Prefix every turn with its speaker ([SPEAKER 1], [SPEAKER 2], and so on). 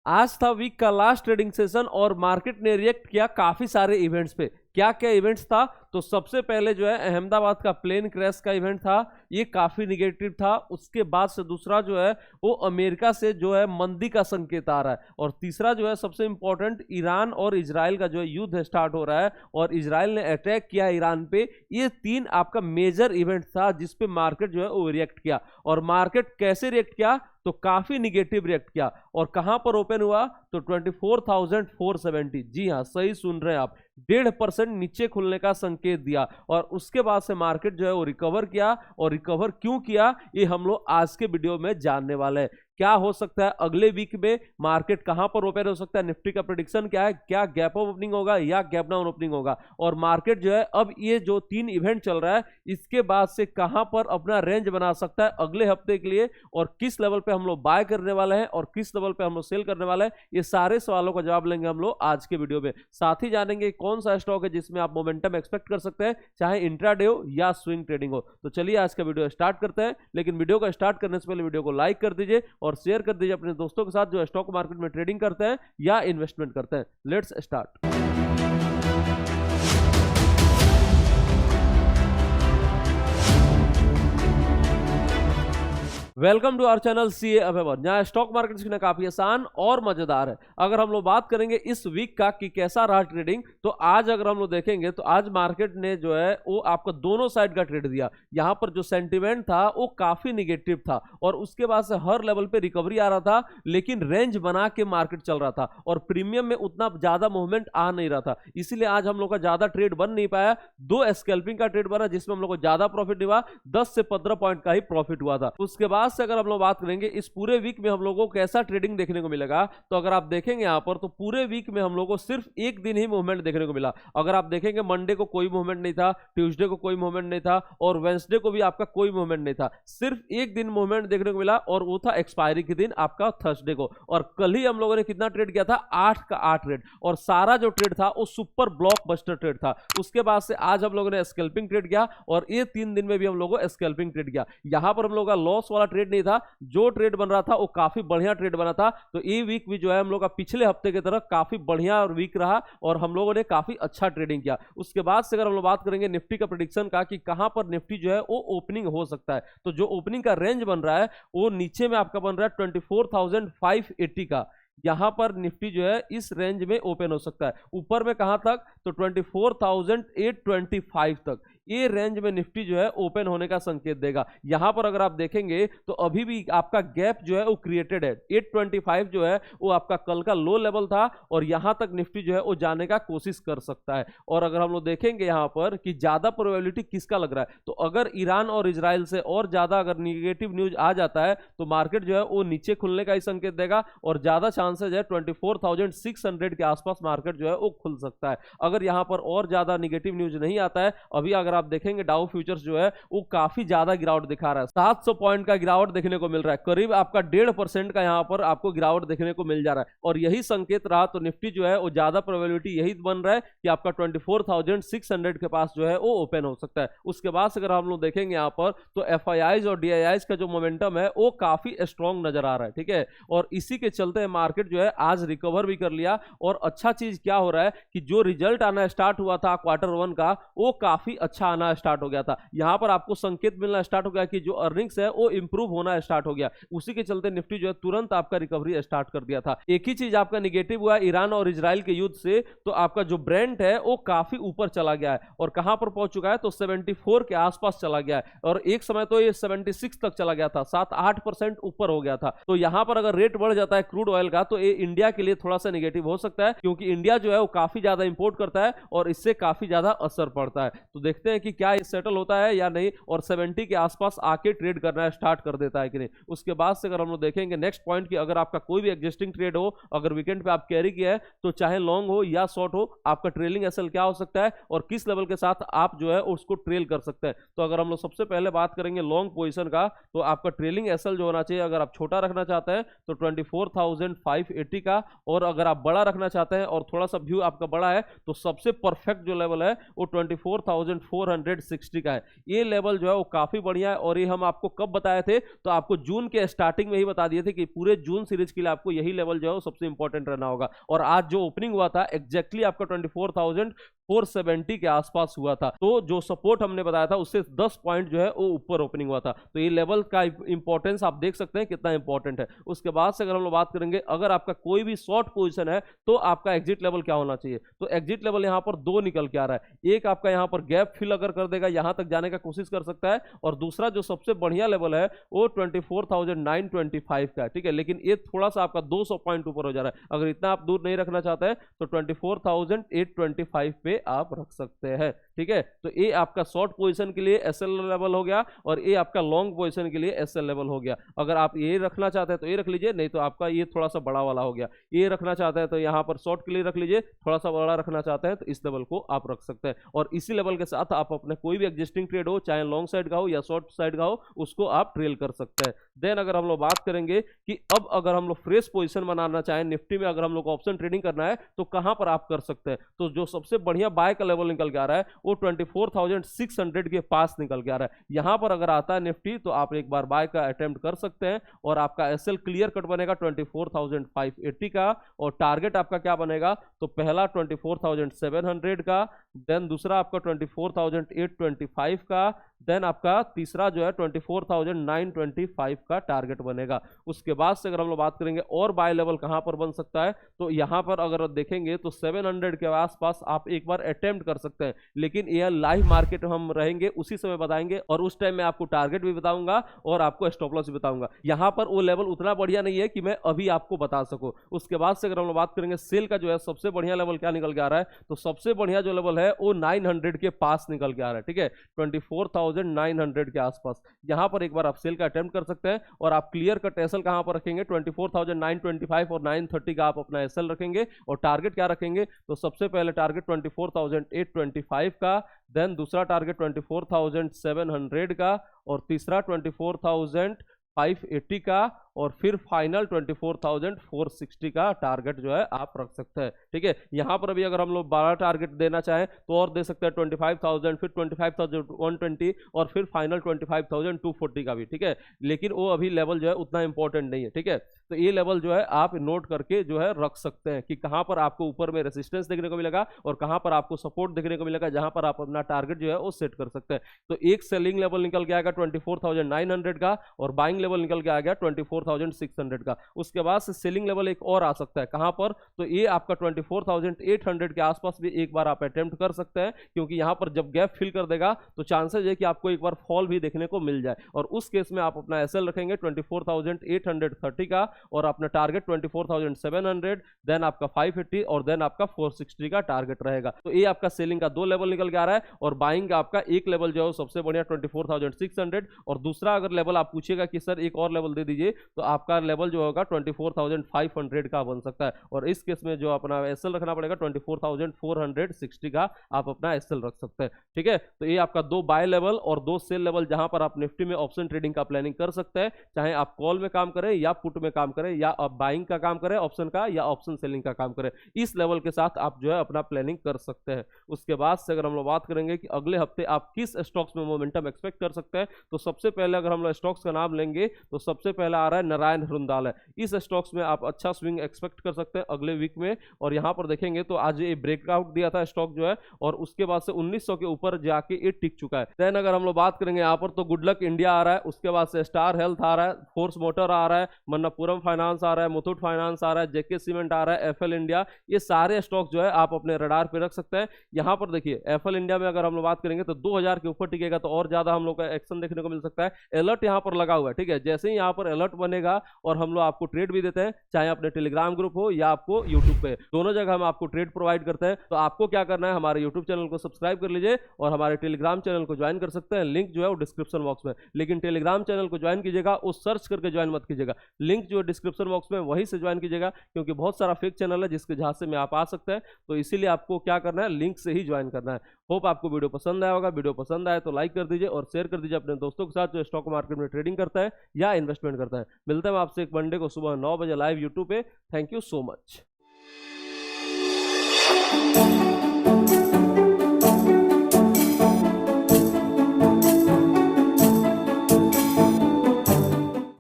[SPEAKER 1] आज था वीक का लास्ट ट्रेडिंग सेशन और मार्केट ने रिएक्ट किया काफी सारे इवेंट्स पे। क्या क्या इवेंट्स था? तो सबसे पहले जो है अहमदाबाद का प्लेन क्रैश का इवेंट था, ये काफी निगेटिव था। उसके बाद से दूसरा जो है वो अमेरिका से जो है मंदी का संकेत आ रहा है। और तीसरा जो है सबसे इंपॉर्टेंट, ईरान और इजराइल का जो है युद्ध स्टार्ट हो रहा है और इजराइल ने अटैक किया ईरान पे। ये तीन आपका मेजर इवेंट था जिसपे मार्केट जो है वो रिएक्ट किया। और मार्केट कैसे रिएक्ट किया? तो काफी निगेटिव रिएक्ट किया। और कहां पर ओपन हुआ? तो 24,470। जी हां, सही सुन रहे हैं आप, 1.5% नीचे खुलने का संकेत दिया। और उसके बाद से मार्केट जो है वो रिकवर किया। और रिकवर क्यों किया ये हम लोग आज के वीडियो में जानने वाले हैं। क्या हो सकता है अगले वीक में, मार्केट कहां पर ओपन हो सकता है, निफ्टी का प्रेडिक्शन क्या है, क्या गैप अप ओपनिंग होगा या गैप डाउन ओपनिंग होगा, और मार्केट जो है अब ये जो तीन इवेंट चल रहा है इसके बाद से कहां पर अपना रेंज बना सकता है अगले हफ्ते के लिए, और किस लेवल पे हम लोग बाय करने वाले हैं और किस लेवल पे हम लोग सेल करने वाले हैं, ये सारे सवालों का जवाब लेंगे हम लोग आज के वीडियो में। साथ ही जानेंगे कौन सा स्टॉक है जिसमें आप मोमेंटम एक्सपेक्ट कर सकते हैं, चाहे इंट्राडे हो या स्विंग ट्रेडिंग हो। तो चलिए आज का वीडियो स्टार्ट करते हैं। लेकिन वीडियो को स्टार्ट करने से पहले वीडियो को लाइक कर दीजिए और शेयर कर दीजिए अपने दोस्तों के साथ जो स्टॉक मार्केट में ट्रेडिंग करते हैं या इन्वेस्टमेंट करते हैं। Let's start. Welcome to our channel CA Abhay. यहाँ स्टॉक मार्केट सीखना काफी आसान और मजेदार है। अगर हम लोग बात करेंगे इस वीक का कि कैसा रहा ट्रेडिंग, तो आज अगर हम लोग देखेंगे तो आज मार्केट ने जो है वो आपको दोनों साइड का ट्रेड दिया। यहाँ पर जो सेंटीमेंट था वो काफी निगेटिव था और उसके बाद से हर लेवल पे रिकवरी आ रहा था, लेकिन रेंज बना के मार्केट चल रहा था और प्रीमियम में उतना ज्यादा मूवमेंट आ नहीं रहा था। इसीलिए आज हम लोग का ज्यादा ट्रेड बन नहीं पाया। दो स्कैल्पिंग का ट्रेड बना जिसमें हम लोग को ज्यादा प्रॉफिट हुआ, 10 से 15 पॉइंट का ही प्रॉफिट हुआ था। उसके बाद से अगर हम लोग बात करेंगे इस पूरे वीक में हम लोगों को कैसा ट्रेडिंग देखने को मिलेगा, तो अगर आप देखेंगे यहां पर तो पूरे वीक में हम लोगों को सिर्फ एक दिन ही मूवमेंट देखने को मिला। अगर आप देखेंगे मंडे को कोई मूवमेंट नहीं था, ट्यूसडे को कोई मूवमेंट नहीं था और वेडनेसडे को भी आपका कोई मूवमेंट नहीं था। सिर्फ एक दिन मूवमेंट देखने को मिला और वो था एक्सपायरी के दिन आपका थर्सडे को। और कल ही हम लोगों ने कितना ट्रेड किया था? 8 का 8 ट्रेड, और सारा जो ट्रेड था वो सुपर ब्लॉकबस्टर ट्रेड था। उसके बाद से आज हम लोगों ने स्कैल्पिंग ट्रेड किया और ये 3 दिन में भी हम लोगों को स्कैल्पिंग ट्रेड किया। यहां पर हम लोगों का लॉस वाला ट्रेड नहीं था, जो ट्रेड बन रहा था वो काफी बढ़िया ट्रेड बना था। तो ये वीक भी जो है हम लोग का पिछले हफ्ते की तरह काफी बढ़िया और वीक रहा और हम लोगों ने काफी अच्छा ट्रेडिंग किया। उसके बाद से अगर हम लोग बात करेंगे निफ्टी का प्रेडिक्शन का कि कहां पर निफ्टी जो है वो ओपनिंग हो सकता है, तो जो ओपनिंग का रेंज बन रहा है वो नीचे में आपका बन रहा है 24,580 का। यहां पर निफ्टी जो है इस रेंज में ओपन हो सकता है। ऊपर में कहां तक? तो 24,825 तक। ये रेंज में निफ्टी जो है ओपन होने का संकेत देगा। यहां पर अगर आप देखेंगे तो अभी भी आपका गैप जो है वो क्रिएटेड है। 825 जो है वो आपका कल का लो लेवल था और यहां तक निफ्टी जो है वो जाने का कोशिश कर सकता है। और अगर हम लोग देखेंगे यहां पर कि ज्यादा प्रोबेबिलिटी किसका लग रहा है, तो अगर ईरान और इजराइल से और ज्यादा अगर निगेटिव न्यूज आ जाता है तो मार्केट जो है वो नीचे खुलने का ही संकेत देगा और ज्यादा चांसेस है 24,600 के आसपास मार्केट जो है वो खुल सकता है। अगर यहां पर और ज्यादा निगेटिव न्यूज नहीं आता है, अभी अगर आप देखेंगे डाउ फ्यूचर्स जो है वो काफी ज्यादा गिरावट दिखा रहा है। 700 पॉइंट का गिरावट देखने को मिल रहा है, करीब आपका 1.5% का यहां पर आपको गिरावट देखने को मिल जा रहा है। और यही संकेत रहा तो निफ्टी जो है वो ज्यादा प्रोबेबिलिटी यही बन रहा है कि आपका 24,600 के पास जो है वो ओपन हो सकता है। उसके बाद अगर हम लोग देखेंगे यहां पर तो एफआईआईज और डीआईआईज का जो मोमेंटम है वो काफी स्ट्रॉन्ग नजर आ रहा है, ठीक है। और इसी के चलते मार्केट जो है आज रिकवर भी कर लिया। और अच्छा चीज क्या हो रहा है कि जो रिजल्ट आना स्टार्ट हुआ था Q1 का वो काफी अच्छा आना स्टार्ट हो गया था। यहां पर आपको संकेत मिलना स्टार्ट हो गया कि जो अर्निंग्स है वो इंप्रूव होना स्टार्ट हो गया। उसी के चलते निफ्टी जो है तुरंत आपका रिकवरी स्टार्ट कर दिया था। एक ही चीज आपका निगेटिव हुआ ईरान और इजराइल के युद्ध से, तो आपका जो ब्रेंट है वो काफी ऊपर चला गया है और कहां पर पहुंच चुका है तो 74 के आसपास चला गया है। और एक समय तो ये 76 तक चला गया था, 7-8% ऊपर हो गया था। तो यहां पर अगर रेट बढ़ जाता है क्रूड ऑयल का तो ये इंडिया के लिए थोड़ा सा नेगेटिव हो सकता है, क्योंकि इंडिया जो है वो काफी ज्यादा इंपोर्ट करता है और इससे काफी ज्यादा असर पड़ता है। तो देखते हैं कि क्या ये सेटल होता है या नहीं और 70 के आसपास आके ट्रेड करना स्टार्ट कर देता है कि नहीं। उसके बाद से अगर हम लोग देखेंगे नेक्स्ट पॉइंट की, अगर आपका कोई भी एग्जिस्टिंग ट्रेड हो, अगर वीकेंड पे आप कैरी किया है तो चाहे लॉन्ग हो या शॉर्ट हो, आपका ट्रेलिंग एसएल क्या हो सकता है और किस लेवल के साथ आप जो है उसको ट्रेल कर सकते हैं। तो अगर हम लोग सबसे पहले बात करेंगे लॉन्ग पोजीशन का, तो आपका ट्रेलिंग एसएल जो होना चाहिए, अगर आप छोटा रखना चाहते हैं तो 24,580 का, और अगर आप बड़ा रखना चाहते हैं और थोड़ा सा व्यू आपका बड़ा है तो सबसे परफेक्ट जो लेवल है वो 24,400 2460 का है। ये लेवल जो है वो काफी बढ़िया है और ये हम आपको कब बताए थे, तो आपको जून के स्टार्टिंग में ही बता दिए थे कि पूरे जून सीरीज के लिए आपको यही लेवल जो है वो सबसे इंपॉर्टेंट रहना होगा। और आज जो ओपनिंग हुआ था एग्जैक्टली आपका 24,470 के आसपास हुआ था। तो जो सपोर्ट हमने बताया था उससे 10 पॉइंट जो है वो ऊपर ओपनिंग हुआ था। तो ये लेवल का इंपॉर्टेंस आप देख सकते हैं कितना इंपॉर्टेंट है। उसके बाद से अगर हम लोग बात करेंगे, अगर आपका कोई भी शॉर्ट पोजीशन है तो आपका एग्जिट लेवल क्या होना चाहिए, तो एग्जिट लेवल यहां पर दो निकल के आ रहा है। एक आपका यहां पर गैप फिल अगर कर देगा, यहां तक जाने का कोशिश कर सकता है, और दूसरा जो सबसे बढ़िया लेवल है वो 24,925 का है, ठीक है। लेकिन ये थोड़ा सा आपका 200 पॉइंट ऊपर हो जा रहा है। अगर इतना आप दूर नहीं रखना चाहते हैं तो 24,825 पे आप रख सकते हैं, ठीक है। तो ये आपका शॉर्ट पोजीशन के लिए एसएल लेवल हो गया और ये आपका लॉन्ग पोजीशन के लिए एसएल लेवल हो गया। अगर आप ये रखना चाहते हैं तो ये रख लीजिए, नहीं तो आपका ये थोड़ा सा बड़ा वाला हो गया। ये रखना चाहते हैं तो यहाँ पर शॉर्ट के लिए रख लीजिए, थोड़ा सा बड़ा रखना चाहते हैं तो इस लेवल को आप रख सकते हैं। और इसी लेवल के साथ आप अपने कोई भी एग्जिस्टिंग ट्रेड हो, चाहे लॉन्ग साइड का हो या शॉर्ट साइड का हो, उसको आप ट्रेल कर सकते हैं। देन अगर हम लोग बात करेंगे कि अब अगर हम लोग फ्रेश पोजीशन बनाना चाहें निफ्टी में, अगर हम लोग ऑप्शन ट्रेडिंग करना है तो कहां पर आप कर सकते हैं, तो जो सबसे बढ़िया बाय का लेवल निकल के आ रहा है वो 24,600 के पास निकल के आ रहा है। यहां पर अगर आता है निफ्टी तो आप एक बार बाय का अटेम्प्ट कर सकते हैं और आपका एसएल क्लियर कट बनेगा 24,580 का, और टारगेट आपका क्या बनेगा, तो पहला 24,700 का, देन दूसरा आपका 24,825 का, देन आपका तीसरा जो है 24,925 का टारगेट बनेगा। उसके बाद से अगर हम लोग बात करेंगे और बाय लेवल कहां पर बन सकता है, तो यहां पर अगर देखेंगे तो 700 के आसपास आप एक बार अटेम्प्ट कर सकते हैं। लेकिन यह लाइव मार्केट हम रहेंगे उसी समय बताएंगे, और उस टाइम में आपको टारगेट भी बताऊंगा और आपको स्टॉप लॉस भी बताऊंगा। यहां पर वो लेवल उतना बढ़िया नहीं है कि मैं अभी आपको बता सकूं। उसके बाद से अगर हम लोग बात करेंगे सेल का जो है सबसे बढ़िया लेवल क्या निकल के आ रहा है, तो सबसे बढ़िया जो लेवल है वो 900 के पास निकल के आ रहा है, ठीक है, 24,900 के आसपास। यहां पर एक बार आप सेल का अटेम्प्ट कर सकते हैं और आप क्लियर कट एसएल कहां पर रखेंगे, 24,925 और 930 का आप अपना एसएल रखेंगे, और टारगेट क्या रखेंगे, तो सबसे पहले टारगेट 24,825 का, देन दूसरा टारगेट 24,700 का, और तीसरा 24,580 का, और फिर फाइनल 24,460 का टारगेट जो है आप रख सकते हैं, ठीक है। यहां पर अभी अगर हम लोग 12 टारगेट देना चाहें तो और दे सकते हैं 25,000, फिर 25,120 और फिर फाइनल 25,240 का भी, ठीक है। लेकिन वो अभी लेवल जो है उतना इंपॉर्टेंट नहीं है, ठीक है। तो ये लेवल जो है आप नोट करके जो है रख सकते हैं कि कहां पर आपको ऊपर में रेसिस्टेंस देखने को मिलेगा और कहां पर आपको सपोर्ट देखने को मिलेगा, जहां पर आप अपना टारगेट जो है वो सेट कर सकते हैं। तो एक सेलिंग लेवल निकल के आएगा 24,900 का, और बाइंग लेवल निकल के आ गया 24,600 का। उसके बाद से सेलिंग लेवल एक और आ सकता है, कहां पर, तो ये आपका 24,800 के आसपास भी एक बार आप अटेम्प्ट कर सकते हैं, क्योंकि यहां पर जब गैप फिल कर देगा तो चांसेस है कि आपको एक बार फॉल भी देखने को मिल जाए, और उस केस में आप अपना एसएल रखेंगे 24,830 का, और अपना टारगेट 24,700, देन आपका 580 और देन आपका 460 का टारगेट रहेगा। तो ये आपका सेलिंग का दो लेवल निकल के आ रहा है, और बाइंग का आपका एक लेवल जो है सबसे बढ़िया 24,600, और दूसरा अगर लेवल आप पूछिएगा कि सर एक और लेवल दे दीजिए, तो आपका लेवल जो होगा 24,500 का बन सकता है, और इस केस में जो अपना एसएल रखना पड़ेगा 24,460 का आप अपना एसएल रख सकते हैं, ठीक है। तो ये आपका दो बाय लेवल और दो सेल लेवल जहां पर आप निफ्टी में ऑप्शन ट्रेडिंग का प्लानिंग कर सकते हैं, चाहे आप कॉल में काम करें या पुट में काम करें, या आप बाइंग का काम करें ऑप्शन का, या ऑप्शन सेलिंग का काम करें, इस लेवल के साथ आप जो है अपना प्लानिंग कर सकते हैं। उसके बाद से अगर हम लोग बात करेंगे कि अगले हफ्ते आप किस स्टॉक्स में मोमेंटम एक्सपेक्ट कर सकते हैं, तो सबसे पहले अगर हम लोग स्टॉक्स का नाम लेंगे तो सबसे पहला आ रहा है नारायण ह्रुंदालय। इस स्टॉक्स में आप अच्छा स्विंग एक्सपेक्ट कर सकते हैं अगले वीक में, और यहां पर देखेंगे तो आज ये ब्रेकआउट दिया था स्टॉक जो है, और उसके बाद से 1900 के ऊपर जाके ये टिक चुका है। देन अगर हम लोग बात करेंगे यहां पर, तो गुड लक इंडिया आ रहा है, उसके बाद से स्टार हेल्थ आ रहा है, फोर्स मोटर आ रहा है, मन्नपुरम फाइनेंस आ रहा है, मुथूट फाइनेंस आ रहा है, जेके सीमेंट आ रहा है, एफएल इंडिया, ये सारे स्टॉक जो है आप अपने रडार पे रख सकते हैं। यहां पर देखिए एफएल इंडिया में अगर हम लोग बात करेंगे तो 2000 के ऊपर टिकेगा तो और ज्यादा हम लोग का एक्शन देखने को मिल सकता है। अलर्ट यहां पर लगा हुआ है, ठीक है। जैसे ही यहां पर अलर्ट बनेगा और हम लोग आपको ट्रेड भी देते हैं, चाहे अपने टेलीग्राम ग्रुप हो या आपको यूट्यूब पे, दोनों जगह हम आपको ट्रेड प्रोवाइड करते हैं। तो आपको क्या करना है, हमारे यूट्यूब चैनल को सब्सक्राइब कर लीजिए और हमारे टेलीग्राम चैनल को ज्वाइन कर सकते हैं, लिंक जो है वो डिस्क्रिप्शन बॉक्स में। लेकिन टेलीग्राम चैनल को ज्वाइन कीजिएगा, उस सर्च करके ज्वाइन मत कीजिएगा, लिंक जो डिस्क्रिप्शन बॉक्स में वहीं से ज्वाइन कीजिएगा, क्योंकि बहुत सारा फेक चैनल है जिसके झांसे में आप आ सकते हैं। तो इसीलिए आपको क्या करना है, लिंक से ही ज्वाइन करना है। होप आपको वीडियो पसंद आया होगा। वीडियो पसंद आए तो लाइक कर दीजिए और शेयर कर दीजिए अपने दोस्तों के साथ जो स्टॉक मार्केट में ट्रेडिंग करता है या इन्वेस्टमेंट करता है। मिलते हैं आपसे एक मंडे को सुबह 9 बजे लाइव यूट्यूब पे। Thank you so much.